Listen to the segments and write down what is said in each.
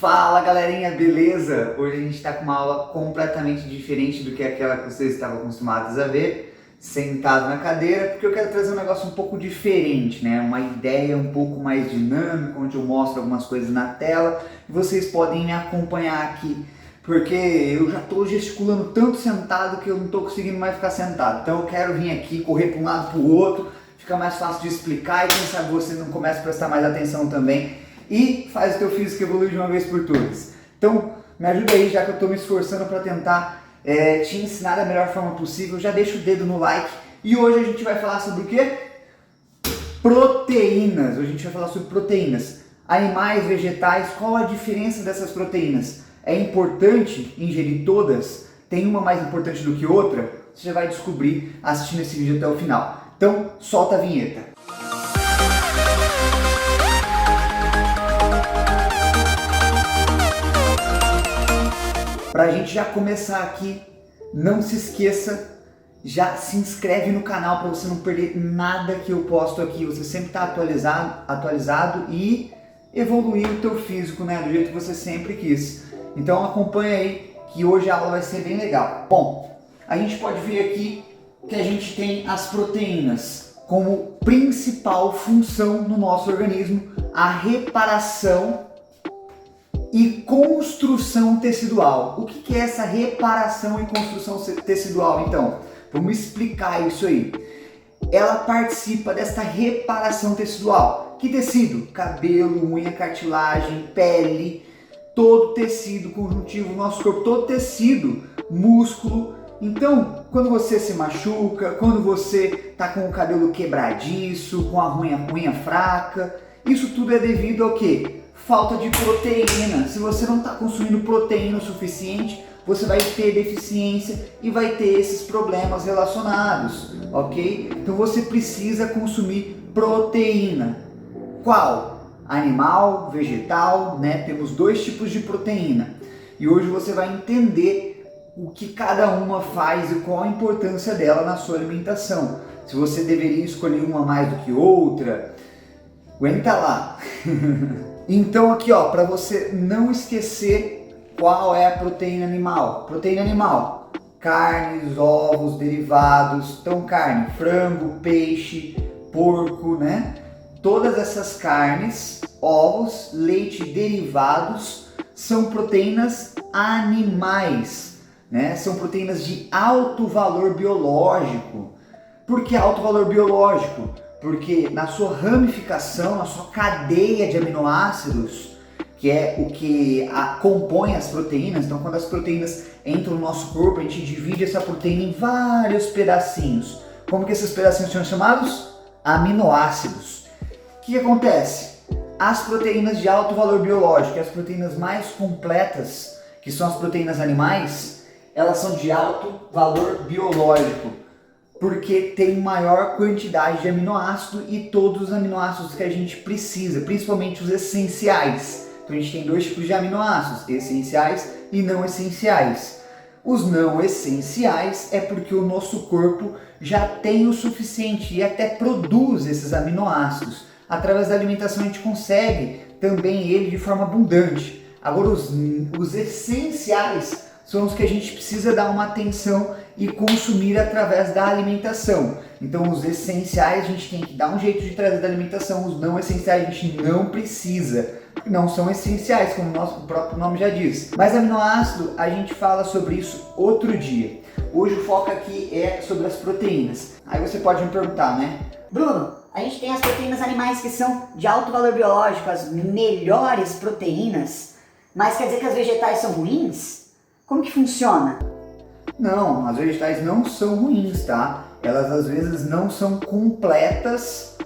Fala galerinha, beleza? Hoje a gente está com uma aula completamente diferente do que aquela que vocês estavam acostumados a ver, sentado na cadeira, porque eu quero trazer um negócio um pouco diferente, né? Uma ideia um pouco mais dinâmica, onde eu mostro algumas coisas na tela e vocês podem me acompanhar aqui, porque eu já estou gesticulando tanto sentado que eu não estou conseguindo mais ficar sentado. Então eu quero vir aqui, correr para um lado para o outro, fica mais fácil de explicar e quem sabe você não começa a prestar mais atenção também e faz o teu físico evoluir de uma vez por todas. Então, me ajuda aí, já que eu estou me esforçando para tentar te ensinar da melhor forma possível. Já deixa o dedo no like. E hoje a gente vai falar sobre o quê? Proteínas. Hoje a gente vai falar sobre proteínas. Animais, vegetais, qual a diferença dessas proteínas? É importante ingerir todas? Tem uma mais importante do que outra? Você já vai descobrir assistindo esse vídeo até o final. Então, solta a vinheta. Para a gente já começar aqui, não se esqueça, já se inscreve no canal para você não perder nada que eu posto aqui. Você sempre está atualizado e evoluir o teu físico, né, do jeito que você sempre quis. Então acompanha aí que hoje a aula vai ser bem legal. Bom, a gente pode ver aqui que a gente tem as proteínas como principal função no nosso organismo, a reparação e construção tecidual. O que é essa reparação e construção tecidual, então? Vamos explicar isso aí. Ela participa desta reparação tecidual. Que tecido? Cabelo, unha, cartilagem, pele, todo tecido conjuntivo do nosso corpo, todo tecido, músculo. Então, quando você se machuca, quando você está com o cabelo quebradiço, com a unha fraca, isso tudo é devido ao quê? Falta de proteína. Se você não está consumindo proteína o suficiente, você vai ter deficiência e vai ter esses problemas relacionados, ok? Então você precisa consumir proteína. Qual? Animal, vegetal, né? Temos dois tipos de proteína. E hoje você vai entender o que cada uma faz e qual a importância dela na sua alimentação. Se você deveria escolher uma mais do que outra, aguenta lá. Então aqui ó, para você não esquecer qual é a proteína animal. Proteína animal, carnes, ovos, derivados. Então carne, frango, peixe, porco, né? Todas essas carnes, ovos, leite e derivados são proteínas animais, né? São proteínas de alto valor biológico. Por que alto valor biológico? Porque na sua ramificação, na sua cadeia de aminoácidos, que é o que compõe as proteínas, então quando as proteínas entram no nosso corpo, a gente divide essa proteína em vários pedacinhos. Como que esses pedacinhos são chamados? Aminoácidos. O que acontece? As proteínas de alto valor biológico, as proteínas mais completas, que são as proteínas animais, elas são de alto valor biológico, porque tem maior quantidade de aminoácido e todos os aminoácidos que a gente precisa, principalmente os essenciais. Então a gente tem dois tipos de aminoácidos, essenciais e não essenciais. Os não essenciais é porque o nosso corpo já tem o suficiente e até produz esses aminoácidos. Através da alimentação a gente consegue também ele de forma abundante. Agora os essenciais são os que a gente precisa dar uma atenção e consumir através da alimentação. Então os essenciais a gente tem que dar um jeito de trazer da alimentação, os não essenciais a gente não precisa, não são essenciais, como o próprio nome já diz. Mas aminoácido a gente fala sobre isso outro dia. Hoje o foco aqui é sobre as proteínas. Aí você pode me perguntar, né? Bruno, a gente tem as proteínas animais que são de alto valor biológico, as melhores proteínas, mas quer dizer que as vegetais são ruins? Como que funciona? Não, as vegetais não são ruins, tá? Elas às vezes não são completas,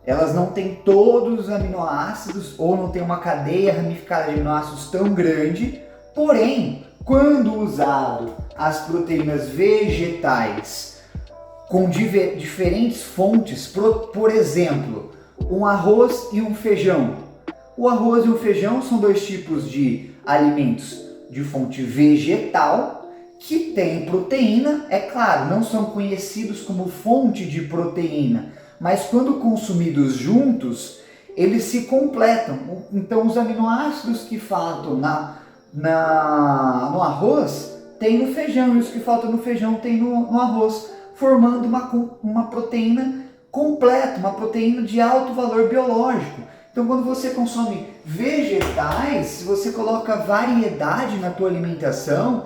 elas não têm todos os aminoácidos ou não tem uma cadeia ramificada de aminoácidos tão grande, porém, quando usado as proteínas vegetais com diferentes fontes, por exemplo, um arroz e um feijão. O arroz e o feijão são dois tipos de alimentos de fonte vegetal que tem proteína, é claro, não são conhecidos como fonte de proteína, mas quando consumidos juntos, eles se completam. Então os aminoácidos que faltam no arroz tem no feijão, e os que faltam no feijão tem no arroz, formando uma proteína completa, uma proteína de alto valor biológico. Então quando você consome vegetais, se você coloca variedade na tua alimentação,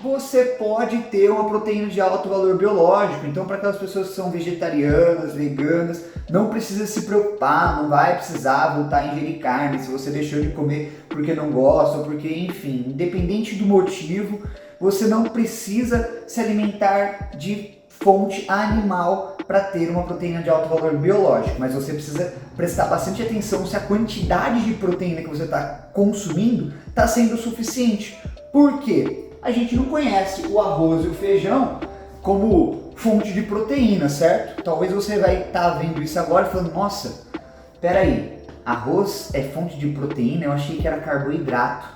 você pode ter uma proteína de alto valor biológico. Então para aquelas pessoas que são vegetarianas, veganas, não precisa se preocupar, não vai precisar voltar a ingerir carne se você deixou de comer porque não gosta, ou porque, enfim, independente do motivo, você não precisa se alimentar de fonte animal para ter uma proteína de alto valor biológico, mas você precisa prestar bastante atenção se a quantidade de proteína que você está consumindo está sendo suficiente. Por quê? A gente não conhece o arroz e o feijão como fonte de proteína, certo? Talvez você vai estar vendo isso agora e falando, nossa, peraí, arroz é fonte de proteína? Eu achei que era carboidrato.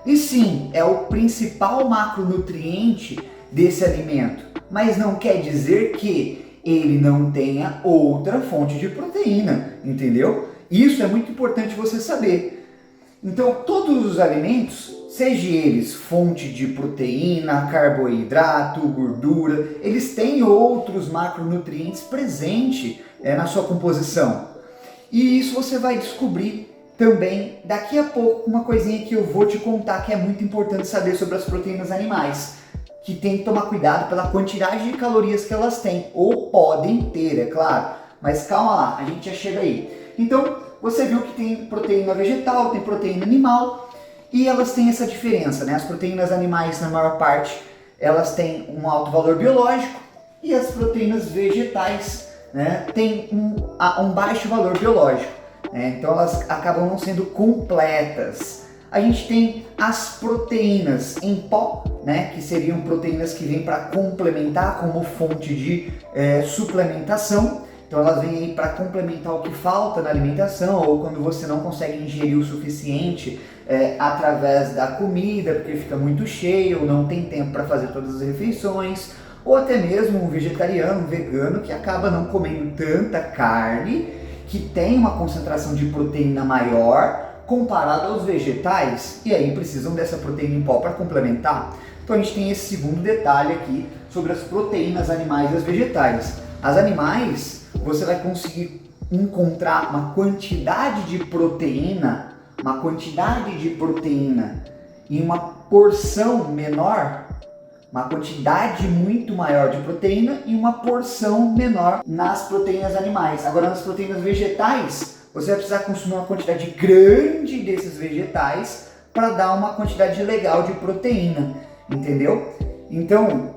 E sim, é o principal macronutriente desse alimento, mas não quer dizer que ele não tenha outra fonte de proteína, entendeu? Isso é muito importante você saber. Então, todos os alimentos, seja eles fonte de proteína, carboidrato, gordura, eles têm outros macronutrientes presentes na sua composição. E isso você vai descobrir também daqui a pouco, uma coisinha que eu vou te contar que é muito importante saber sobre as proteínas animais, que tem que tomar cuidado pela quantidade de calorias que elas têm, ou podem ter, é claro, mas calma lá, a gente já chega aí. Então, você viu que tem proteína vegetal, tem proteína animal, e elas têm essa diferença, né? As proteínas animais, na maior parte, elas têm um alto valor biológico, e as proteínas vegetais, né, têm um baixo valor biológico, né? Então elas acabam não sendo completas. A gente tem as proteínas em pó, né, que seriam proteínas que vêm para complementar como fonte de suplementação. Então elas vêm aí para complementar o que falta na alimentação, ou quando você não consegue ingerir o suficiente através da comida, porque fica muito cheio, ou não tem tempo para fazer todas as refeições, ou até mesmo um vegetariano, um vegano que acaba não comendo tanta carne, que tem uma concentração de proteína maior comparado aos vegetais, e aí precisam dessa proteína em pó para complementar. Então a gente tem esse segundo detalhe aqui sobre as proteínas animais e as vegetais. As animais, você vai conseguir encontrar uma quantidade de proteína em uma porção menor, uma quantidade muito maior de proteína e uma porção menor nas proteínas animais. Agora nas proteínas vegetais, você vai precisar consumir uma quantidade grande desses vegetais para dar uma quantidade legal de proteína, entendeu? Então,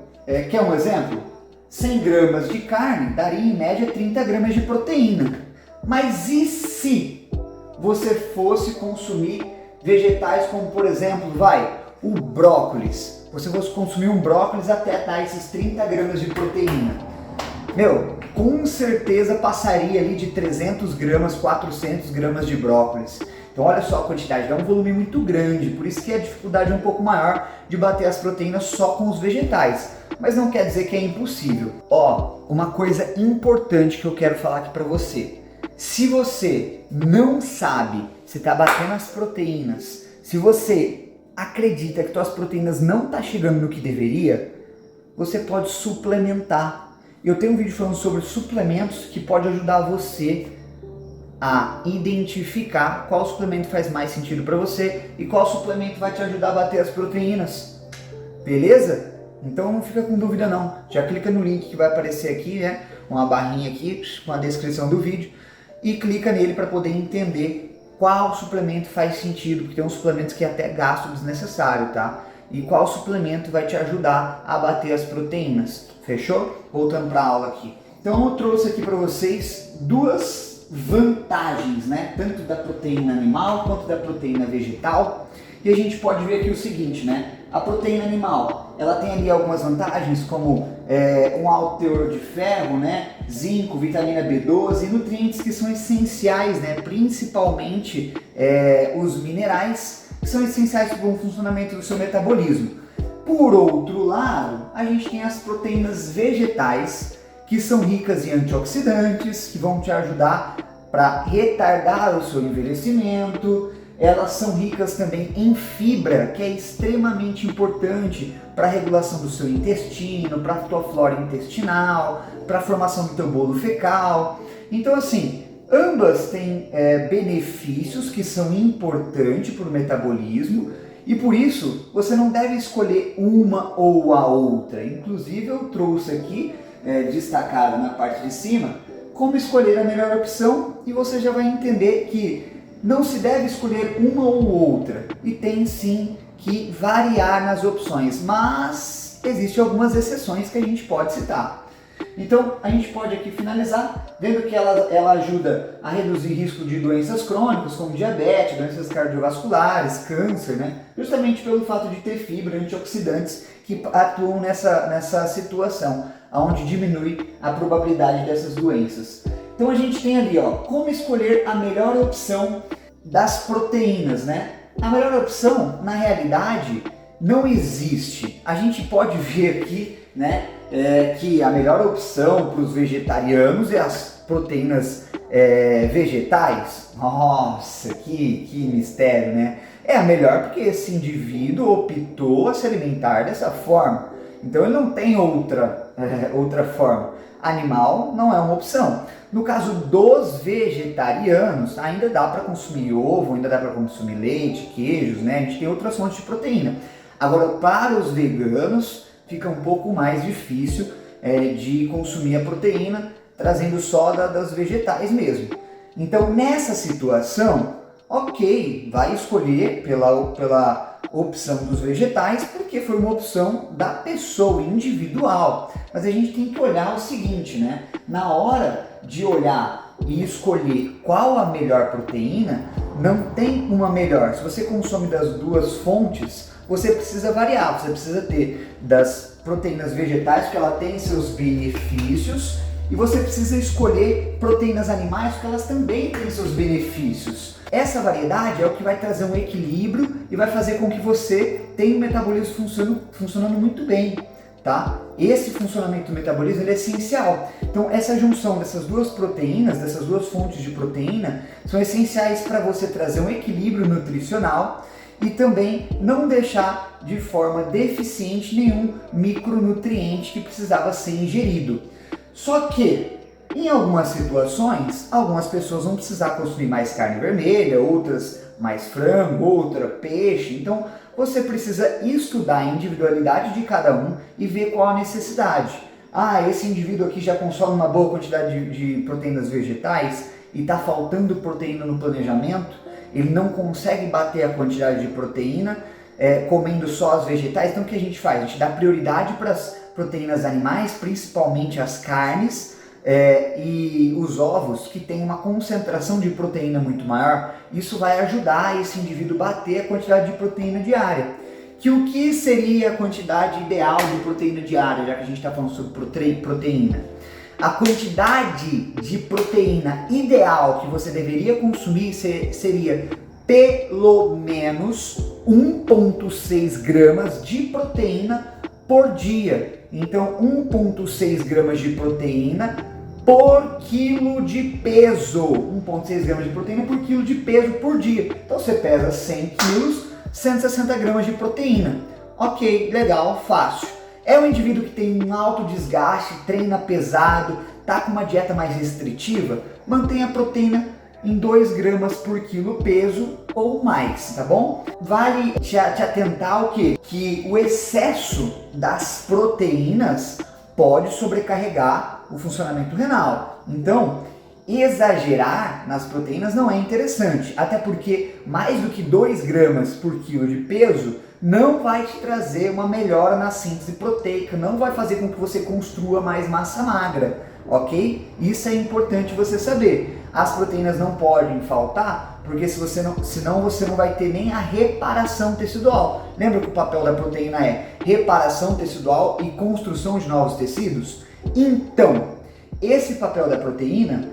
quer um exemplo? 100 gramas de carne daria em média 30 gramas de proteína. Mas e se você fosse consumir vegetais como, por exemplo, o brócolis? Você fosse consumir um brócolis até dar esses 30 gramas de proteína. Com certeza passaria ali de 300 gramas, 400 gramas de brócolis. Então olha só a quantidade, dá um volume muito grande, por isso que a dificuldade é um pouco maior de bater as proteínas só com os vegetais. Mas não quer dizer que é impossível. Uma coisa importante que eu quero falar aqui para você. Se você não sabe se está batendo as proteínas, se você acredita que suas proteínas não estão chegando no que deveria, você pode suplementar. Eu tenho um vídeo falando sobre suplementos que pode ajudar você a identificar qual suplemento faz mais sentido para você e qual suplemento vai te ajudar a bater as proteínas. Beleza? Então não fica com dúvida não. Já clica no link que vai aparecer aqui, né? Uma barrinha aqui com a descrição do vídeo e clica nele para poder entender qual suplemento faz sentido, porque tem uns suplementos que até gasto desnecessário, tá? E qual suplemento vai te ajudar a bater as proteínas. Fechou? Voltando para a aula aqui. Então eu trouxe aqui para vocês duas vantagens, né? Tanto da proteína animal quanto da proteína vegetal. E a gente pode ver aqui o seguinte, né? A proteína animal, ela tem ali algumas vantagens como um alto teor de ferro, né? Zinco, vitamina B12 e nutrientes que são essenciais, né? Principalmente os minerais, que são essenciais para o bom funcionamento do seu metabolismo. Por outro lado, a gente tem as proteínas vegetais, que são ricas em antioxidantes, que vão te ajudar para retardar o seu envelhecimento. Elas são ricas também em fibra, que é extremamente importante para a regulação do seu intestino, para a tua flora intestinal, para a formação do teu bolo fecal. Então assim, ambas têm benefícios que são importantes para o metabolismo e por isso você não deve escolher uma ou a outra. Inclusive eu trouxe aqui, destacado na parte de cima, como escolher a melhor opção e você já vai entender que não se deve escolher uma ou outra e tem sim que variar nas opções, mas existem algumas exceções que a gente pode citar. Então a gente pode aqui finalizar vendo que ela ajuda a reduzir risco de doenças crônicas como diabetes, doenças cardiovasculares, câncer, né? Justamente pelo fato de ter fibra, antioxidantes que atuam nessa situação, onde diminui a probabilidade dessas doenças. Então a gente tem ali, ó, como escolher a melhor opção das proteínas, né? A melhor opção, na realidade, não existe. A gente pode ver aqui, né, que a melhor opção para os vegetarianos é as proteínas vegetais. Nossa, que mistério, né? É a melhor porque esse indivíduo optou a se alimentar dessa forma. Então ele não tem outra forma. Animal não é uma opção. No caso dos vegetarianos, ainda dá para consumir ovo, ainda dá para consumir leite, queijos, né? A gente tem outras fontes de proteína. Agora, para os veganos, fica um pouco mais difícil de consumir a proteína, trazendo só das vegetais mesmo. Então, nessa situação, ok, vai escolher pela opção dos vegetais, porque foi uma opção da pessoa individual. Mas a gente tem que olhar o seguinte, né? Na hora de olhar e escolher qual a melhor proteína, não tem uma melhor. Se você consome das duas fontes, você precisa variar, você precisa ter das proteínas vegetais, porque ela tem seus benefícios, e você precisa escolher proteínas animais, porque elas também têm seus benefícios. Essa variedade é o que vai trazer um equilíbrio e vai fazer com que você tenha um metabolismo funcionando muito bem, tá? Esse funcionamento do metabolismo ele é essencial. Então essa junção dessas duas proteínas, dessas duas fontes de proteína, são essenciais para você trazer um equilíbrio nutricional e também não deixar de forma deficiente nenhum micronutriente que precisava ser ingerido. Só que em algumas situações, algumas pessoas vão precisar consumir mais carne vermelha, outras mais frango, outra peixe. Então você precisa estudar a individualidade de cada um e ver qual a necessidade. Ah, esse indivíduo aqui já consome uma boa quantidade de proteínas vegetais e está faltando proteína no planejamento, ele não consegue bater a quantidade de proteína comendo só as vegetais. Então o que a gente faz? A gente dá prioridade para as proteínas animais, principalmente as carnes, e os ovos, que tem uma concentração de proteína muito maior. Isso vai ajudar esse indivíduo a bater a quantidade de proteína diária. O que seria a quantidade ideal de proteína diária, já que a gente está falando sobre proteína? A quantidade de proteína ideal que você deveria consumir seria pelo menos 1,6 gramas de proteína por dia. Então 1,6 gramas de proteína por quilo de peso. 1,6 gramas de proteína por quilo de peso por dia. Então você pesa 100 quilos, 160 gramas de proteína. Ok, legal, fácil. É um indivíduo que tem um alto desgaste, treina pesado, tá com uma dieta mais restritiva, mantenha a proteína em 2 gramas por quilo peso ou mais, tá bom? Vale te atentar ao quê? Que o excesso das proteínas pode sobrecarregar o funcionamento renal. Então, exagerar nas proteínas não é interessante, até porque mais do que 2 gramas por quilo de peso não vai te trazer uma melhora na síntese proteica, não vai fazer com que você construa mais massa magra, ok? Isso é importante você saber. As proteínas não podem faltar, porque senão você não vai ter nem a reparação tecidual. Lembra que o papel da proteína é reparação tecidual e construção de novos tecidos? Então, esse papel da proteína,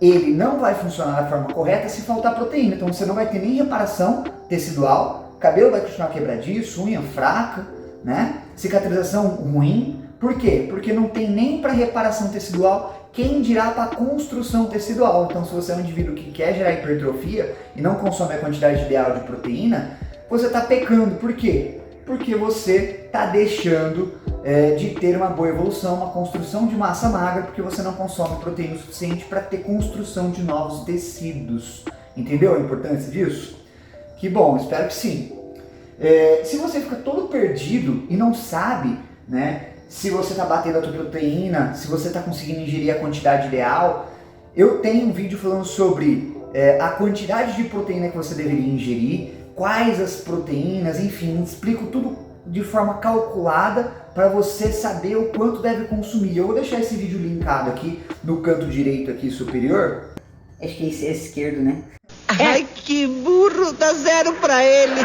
ele não vai funcionar da forma correta se faltar proteína. Então você não vai ter nem reparação tecidual, cabelo vai continuar quebradiço, unha fraca, né? Cicatrização ruim. Por quê? Porque não tem nem para reparação tecidual quem dirá para a construção tecidual. Então, se você é um indivíduo que quer gerar hipertrofia e não consome a quantidade ideal de proteína, você está pecando. Por quê? Porque você está deixando de ter uma boa evolução, uma construção de massa magra, porque você não consome proteína o suficiente para ter construção de novos tecidos. Entendeu a importância disso? Que bom, espero que sim. Se você fica todo perdido e não sabe, né, se você está batendo a tua proteína, se você está conseguindo ingerir a quantidade ideal, eu tenho um vídeo falando sobre a quantidade de proteína que você deveria ingerir, quais as proteínas, enfim, explico tudo de forma calculada para você saber o quanto deve consumir. Eu vou deixar esse vídeo linkado aqui no canto direito aqui superior. Acho que esse é esquerdo, né? Ai, que burro, dá 0 pra ele.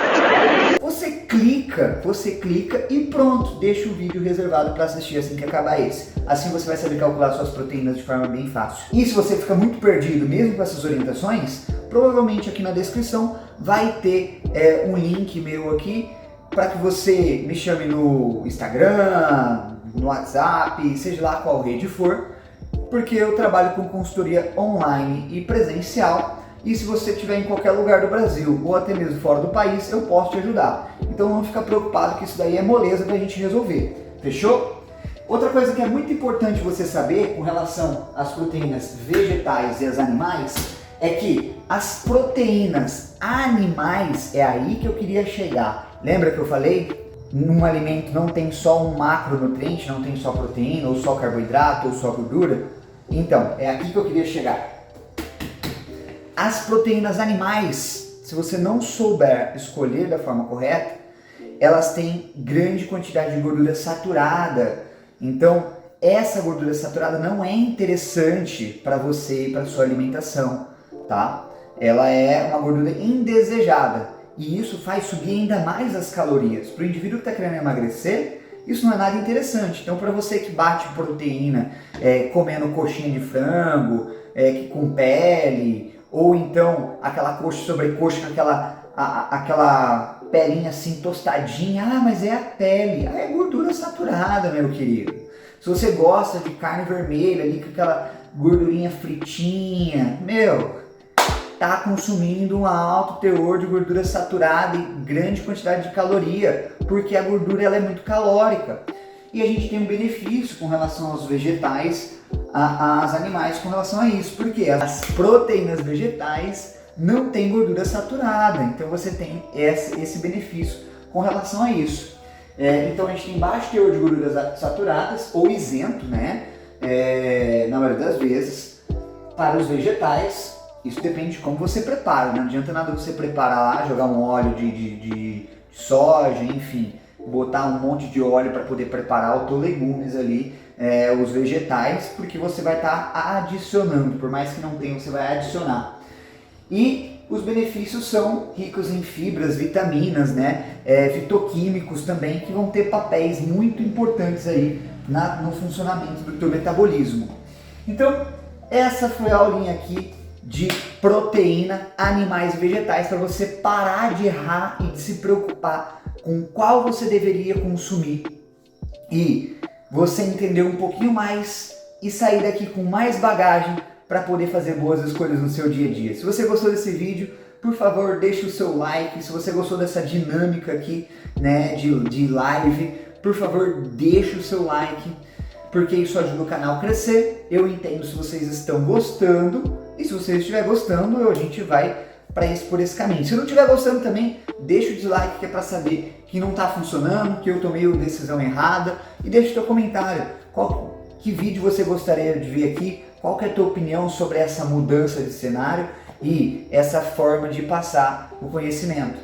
Você clica e pronto, deixa o vídeo reservado para assistir assim que acabar esse. Assim você vai saber calcular suas proteínas de forma bem fácil. E se você fica muito perdido mesmo com essas orientações, provavelmente aqui na descrição vai ter um link meu aqui para que você me chame no Instagram, no WhatsApp, seja lá qual rede for, porque eu trabalho com consultoria online e presencial. E se você estiver em qualquer lugar do Brasil ou até mesmo fora do país, eu posso te ajudar. Então não fica preocupado que isso daí é moleza pra gente resolver. Fechou? Outra coisa que é muito importante você saber com relação às proteínas vegetais e as animais é que as proteínas animais, é aí que eu queria chegar. Lembra que eu falei? Num alimento não tem só um macronutriente, não tem só proteína, ou só carboidrato, ou só gordura? Então, é aqui que eu queria chegar. As proteínas animais, se você não souber escolher da forma correta, elas têm grande quantidade de gordura saturada. Então, essa gordura saturada não é interessante para você e para sua alimentação, tá? Ela é uma gordura indesejada e isso faz subir ainda mais as calorias. Para o indivíduo que está querendo emagrecer, isso não é nada interessante. Então, para você que bate proteína comendo coxinha de frango, com pele, ou então aquela coxa sobrecoxa com aquela pelinha assim tostadinha, mas é a pele, é gordura saturada, meu querido. Se você gosta de carne vermelha ali com aquela gordurinha fritinha, tá consumindo um alto teor de gordura saturada e grande quantidade de caloria, porque a gordura ela é muito calórica. E a gente tem um benefício com relação aos vegetais, aos animais com relação a isso, porque as proteínas vegetais não têm gordura saturada, então você tem esse benefício com relação a isso. Então a gente tem baixo teor de gorduras saturadas ou isento, né? Na maioria das vezes, para os vegetais. Isso depende de como você prepara, não adianta nada você preparar lá, jogar um óleo de soja, enfim, botar um monte de óleo para poder preparar autolegumes ali, os vegetais, porque você vai estar adicionando, por mais que não tenha, você vai adicionar. E os benefícios são ricos em fibras, vitaminas, né? Fitoquímicos também, que vão ter papéis muito importantes aí no funcionamento do teu metabolismo. Então, essa foi a aulinha aqui de proteína, animais e vegetais, para você parar de errar e de se preocupar com qual você deveria consumir e você entender um pouquinho mais e sair daqui com mais bagagem para poder fazer boas escolhas no seu dia a dia. Se você gostou desse vídeo, por favor, deixe o seu like. Se você gostou dessa dinâmica aqui, né, de live, por favor, deixe o seu like, porque isso ajuda o canal a crescer. Eu entendo se vocês estão gostando, e se você estiver gostando, a gente vai por esse caminho. Se não estiver gostando também, deixa o dislike, que é para saber que não está funcionando, que eu tomei a decisão errada, e deixa o teu comentário. Que vídeo você gostaria de ver aqui? Qual que é a tua opinião sobre essa mudança de cenário e essa forma de passar o conhecimento?